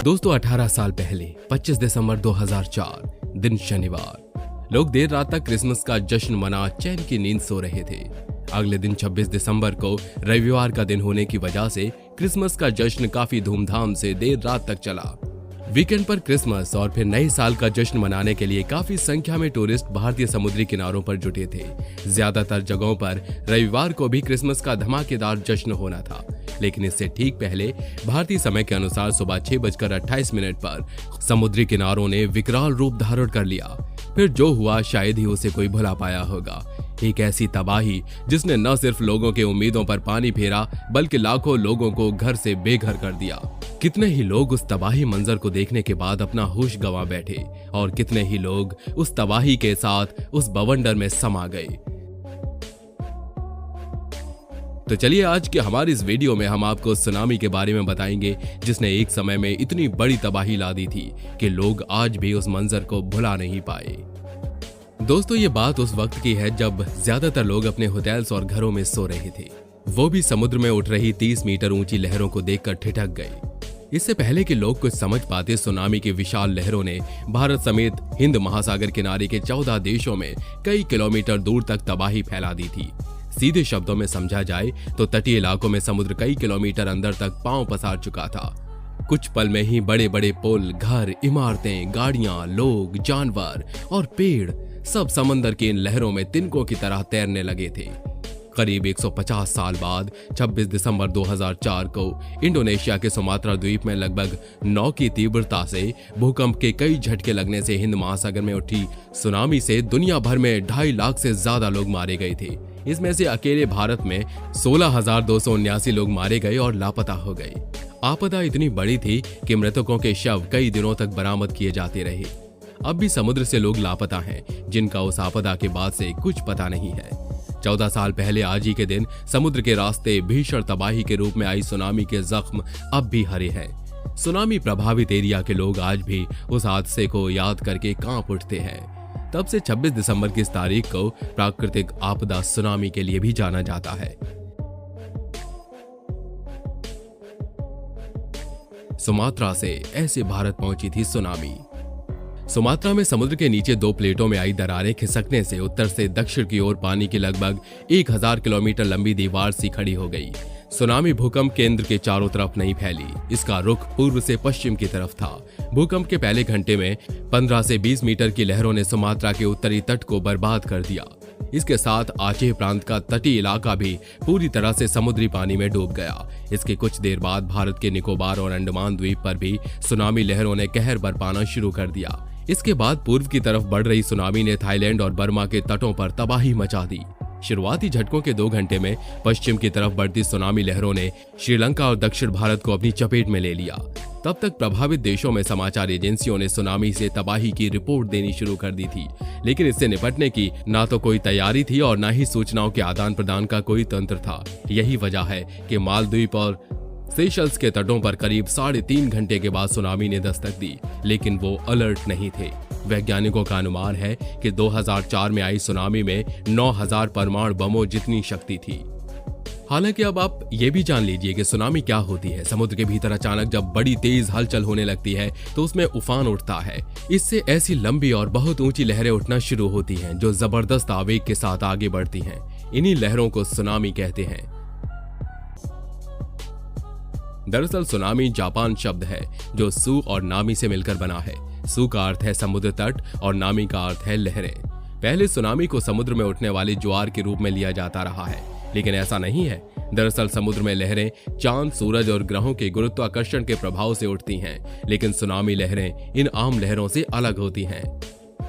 दोस्तों 18 साल पहले 25 दिसंबर 2004 दिन शनिवार, लोग देर रात तक क्रिसमस का जश्न मना चैन की नींद सो रहे थे। अगले दिन 26 दिसंबर को रविवार का दिन होने की वजह से क्रिसमस का जश्न काफी धूमधाम से देर रात तक चला। वीकेंड पर क्रिसमस और फिर नए साल का जश्न मनाने के लिए काफी संख्या में टूरिस्ट भारतीय समुद्री किनारों पर जुटे थे। ज्यादातर जगहों पर रविवार को भी क्रिसमस का धमाकेदार जश्न होना था, लेकिन इससे ठीक पहले भारतीय समय के अनुसार सुबह 6:28 पर समुद्री किनारों ने विकराल रूप धारण कर लिया। फिर जो हुआ शायद ही उसे कोई भुला पाया होगा। एक ऐसी तबाही जिसने न सिर्फ लोगों के उम्मीदों पर पानी फेरा, बल्कि लाखों लोगों को घर से बेघर कर दिया। कितने ही लोग उस तबाही मंजर को देखने के बाद अपना होश गंवा बैठे और कितने ही लोग उस तबाही के साथ उस बवंडर में समा गए। तो चलिए आज के हमारी इस वीडियो में हम आपको सुनामी के बारे में बताएंगे, जिसने एक समय में इतनी बड़ी तबाही ला दी थी कि लोग आज भी उस मंजर को भुला नहीं पाए। दोस्तों ये बात उस वक्त की है जब ज्यादातर लोग अपने होटल्स और घरों में सो रहे थे। वो भी समुद्र में उठ रही 30 मीटर ऊंची लहरों को देखकर ठिठक गए। इससे पहले कि लोग कुछ समझ पाते, सुनामी की विशाल लहरों ने भारत समेत हिंद महासागर किनारे के 14 देशों में कई किलोमीटर दूर तक तबाही फैला दी थी। सीधे शब्दों में समझा जाए तो तटीय इलाकों में समुद्र कई किलोमीटर अंदर तक पांव पसार चुका था। कुछ पल में ही बड़े बड़े पुल, घर, इमारतें, गाड़ियां, लोग, जानवर और पेड़ सब समंदर की इन लहरों में तिनकों की तरह तैरने लगे थे। करीब 150 साल बाद 26 दिसंबर 2004 को इंडोनेशिया के सुमात्रा द्वीप में लगभग 9 की तीव्रता से भूकंप के कई झटके लगने से हिंद महासागर में उठी सुनामी से दुनिया भर में 2.5 लाख से ज्यादा लोग मारे गए थे। इसमें से अकेले भारत में 16,279 लोग मारे गए और लापता हो गए। आपदा इतनी बड़ी थी कि मृतकों के शव कई दिनों तक बरामद किए जाते रहे। अब भी समुद्र से लोग लापता हैं, जिनका उस आपदा के बाद से कुछ पता नहीं है। 14 साल पहले आज ही के दिन समुद्र के रास्ते भीषण तबाही के रूप में आई सुनामी के जख्म अब भी हरे हैं। सुनामी प्रभावित एरिया के लोग आज भी उस हादसे को याद करके कांप उठते हैं। तब से 26 दिसंबर की इस तारीख को प्राकृतिक आपदा सुनामी के लिए भी जाना जाता है। सुमात्रा से ऐसे भारत पहुंची थी सुनामी। सुमात्रा में समुद्र के नीचे 2 प्लेटों में आई दरारें खिसकने से उत्तर से दक्षिण की ओर पानी की लगभग 1000 किलोमीटर लंबी दीवार सी खड़ी हो गई। सुनामी भूकंप केंद्र के चारों तरफ नहीं फैली, इसका रुख पूर्व से पश्चिम की तरफ था। भूकंप के पहले घंटे में 15 से 20 मीटर की लहरों ने सुमात्रा के उत्तरी तट को बर्बाद कर दिया। इसके साथ आचेह प्रांत का तटीय इलाका भी पूरी तरह से समुद्री पानी में डूब गया। इसके कुछ देर बाद भारत के निकोबार और अंडमान द्वीप पर भी सुनामी लहरों ने कहर बरपाना शुरू कर दिया। इसके बाद पूर्व की तरफ बढ़ रही सुनामी ने थाईलैंड और बर्मा के तटों पर तबाही मचा दी। शुरुआती झटकों के 2 घंटे में पश्चिम की तरफ बढ़ती सुनामी लहरों ने श्रीलंका और दक्षिण भारत को अपनी चपेट में ले लिया। तब तक प्रभावित देशों में समाचार एजेंसियों ने सुनामी से तबाही की रिपोर्ट देनी शुरू कर दी थी, लेकिन इससे निपटने की ना तो कोई तैयारी थी और ना ही सूचनाओं के आदान प्रदान का कोई तंत्र था। यही वजह है कि मालदीव और सेशल्स के तटों पर करीब 3.5 घंटे के बाद सुनामी ने दस्तक दी, लेकिन वो अलर्ट नहीं थे। वैज्ञानिकों का अनुमान है कि 2004 में आई सुनामी में 9000 परमाणु बमों जितनी शक्ति थी। हालांकि अब आप ये भी जान लीजिए कि सुनामी क्या होती है। समुद्र के भीतर अचानक जब बड़ी तेज हलचल होने लगती है तो उसमें उफान उठता है। इससे ऐसी लंबी और बहुत ऊंची लहरें उठना शुरू होती हैं जो जबरदस्त आवेग के साथ आगे बढ़ती हैं। इन्हीं लहरों को सुनामी कहते हैं। दरअसल सुनामी जापान शब्द है जो सु और नामी से मिलकर बना है। सु का अर्थ है समुद्र तट और नामी का अर्थ है लहरें। पहले सुनामी को समुद्र में उठने वाली ज्वार के रूप में लिया जाता रहा है, लेकिन ऐसा नहीं है। दरअसल समुद्र में लहरें चांद, सूरज और ग्रहों के गुरुत्वाकर्षण के प्रभाव से उठती हैं, लेकिन सुनामी लहरें इन आम लहरों से अलग होती हैं।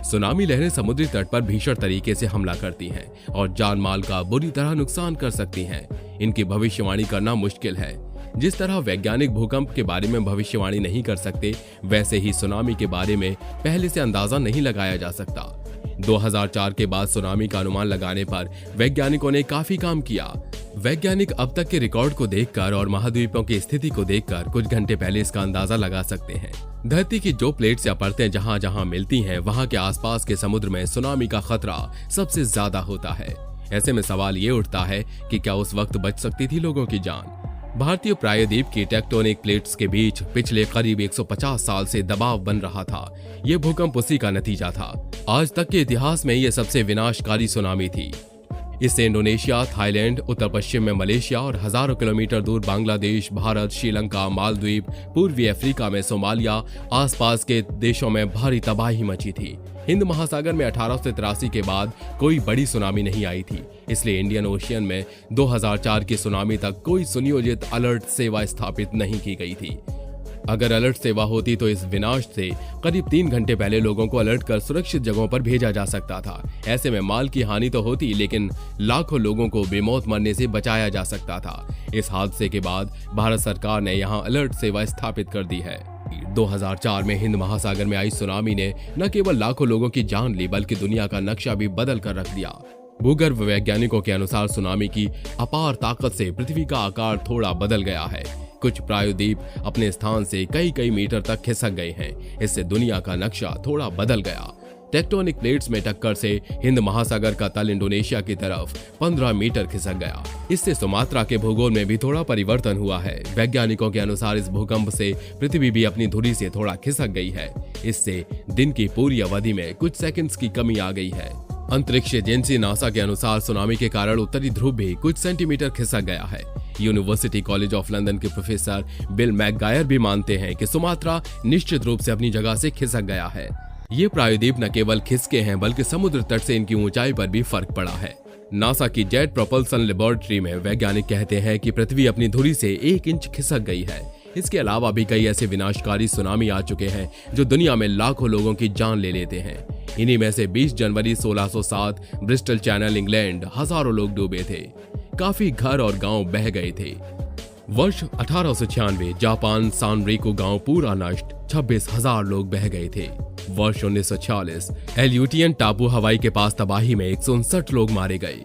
सुनामी लहरें समुद्री तट पर भीषण तरीके से हमला करती हैं और जान माल का बुरी तरह नुकसान कर सकती हैं। इनकी भविष्यवाणी करना मुश्किल है। जिस तरह वैज्ञानिक भूकंप के बारे में भविष्यवाणी नहीं कर सकते, वैसे ही सुनामी के बारे में पहले से अंदाजा नहीं लगाया जा सकता। 2004 के बाद सुनामी का अनुमान लगाने पर वैज्ञानिकों ने काफी काम किया। वैज्ञानिक अब तक के रिकॉर्ड को देखकर और महाद्वीपों की स्थिति को देखकर कुछ घंटे पहले इसका अंदाजा लगा सकते हैं। धरती की जो प्लेट्स या परतें जहां जहां मिलती हैं, वहां के आसपास के समुद्र में सुनामी का खतरा सबसे ज्यादा होता है। ऐसे में सवाल ये उठता है कि क्या उस वक्त बच सकती थी लोगों की जान? भारतीय प्रायद्वीप की टेक्टोनिक प्लेट्स के बीच पिछले करीब 150 साल से दबाव बन रहा था। यह भूकंप उसी का नतीजा था। आज तक के इतिहास में यह सबसे विनाशकारी सुनामी थी। इससे इंडोनेशिया, थाईलैंड, उत्तर पश्चिम में मलेशिया और हजारों किलोमीटर दूर बांग्लादेश, भारत, श्रीलंका, मालदीव, पूर्वी अफ्रीका में सोमालिया, आसपास के देशों में भारी तबाही मची थी। हिंद महासागर में 1883 के बाद कोई बड़ी सुनामी नहीं आई थी, इसलिए इंडियन ओशियन में 2004 की सुनामी तक कोई सुनियोजित अलर्ट सेवा स्थापित नहीं की गई थी। अगर अलर्ट सेवा होती तो इस विनाश से करीब 3 घंटे पहले लोगों को अलर्ट कर सुरक्षित जगहों पर भेजा जा सकता था। ऐसे में माल की हानि तो होती, लेकिन लाखों लोगों को बेमौत मरने से बचाया जा सकता था। इस हादसे के बाद भारत सरकार ने यहां अलर्ट सेवा स्थापित कर दी है। 2004 में हिंद महासागर में आई सुनामी ने न केवल लाखों लोगों की जान ली, बल्कि दुनिया का नक्शा भी बदल कर रख दिया। भूगर्भ वैज्ञानिकों के अनुसार सुनामी की अपार ताकत से पृथ्वी का आकार थोड़ा बदल गया है। कुछ प्रायद्वीप अपने स्थान से कई मीटर तक खिसक गए हैं। इससे दुनिया का नक्शा थोड़ा बदल गया। टेक्टोनिक प्लेट्स में टक्कर से हिंद महासागर का तल इंडोनेशिया की तरफ 15 मीटर खिसक गया। इससे सुमात्रा के भूगोल में भी थोड़ा परिवर्तन हुआ है। वैज्ञानिकों के अनुसार इस भूकंप से पृथ्वी भी अपनी धुरी से थोड़ा खिसक गई है। इससे दिन की पूरी अवधि में कुछ सेकंड्स की कमी आ गई है। अंतरिक्ष एजेंसी नासा के अनुसार सुनामी के कारण उत्तरी ध्रुव भी कुछ सेंटीमीटर खिसक गया है। यूनिवर्सिटी कॉलेज ऑफ लंदन के प्रोफेसर बिल मैकगायर भी मानते हैं कि सुमात्रा निश्चित रूप से अपनी जगह से खिसक गया है। ये प्रायद्वीप न केवल खिसके हैं, बल्कि समुद्र तट से इनकी ऊंचाई पर भी फर्क पड़ा है। नासा की जेट प्रोपल्सन लेबोरेटरी में वैज्ञानिक कहते हैं कि पृथ्वी अपनी धुरी से 1 इंच खिसक गई है। इसके अलावा भी कई ऐसे विनाशकारी सुनामी आ चुके हैं जो दुनिया में लाखों लोगों की जान ले लेते हैं। इन्हीं में से 20 जनवरी 1607 ब्रिस्टल चैनल, इंग्लैंड, हजारों लोग डूबे थे। काफी घर और गांव बह गए थे। वर्ष 1896 जापान सानरिको गांव पूरा नष्ट, 26,000 लोग बह गए थे। वर्ष 1946 एल्यूटियन टापू हवाई के पास तबाही में 159 लोग मारे गए।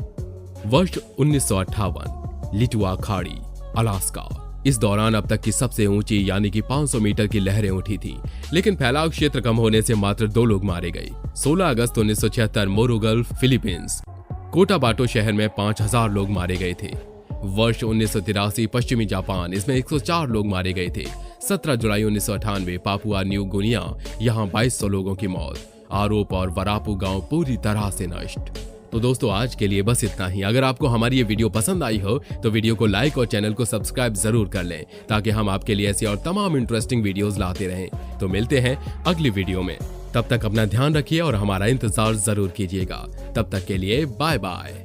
वर्ष 1958 लिटुआ खाड़ी, अलास्का। इस दौरान अब तक की सबसे ऊंची यानी कि 500 मीटर की लहरें उठी थी, लेकिन फैलाव क्षेत्र कम होने से मात्र 2 लोग मारे गए। 16 अगस्त 1976 मोरो गल्फ, फिलीपींस, कोटाबाटो शहर में 5000 लोग मारे गए थे। वर्ष 1983 पश्चिमी जापान, इसमें 104 लोग मारे गए थे। 17 जुलाई 1998 पापुआ न्यू गुनिया, यहाँ 2200 लोगों की मौत। आरोप और वरापू गांव पूरी तरह से नष्ट। तो दोस्तों, आज के लिए बस इतना ही। अगर आपको हमारी ये वीडियो पसंद आई हो तो वीडियो को लाइक और चैनल को सब्सक्राइब जरूर कर लें, ताकि हम आपके लिए ऐसी और तमाम इंटरेस्टिंग वीडियोस लाते रहें। तो मिलते हैं अगली वीडियो में। तब तक अपना ध्यान रखिए और हमारा इंतजार जरूर कीजिएगा। तब तक के लिए बाय बाय।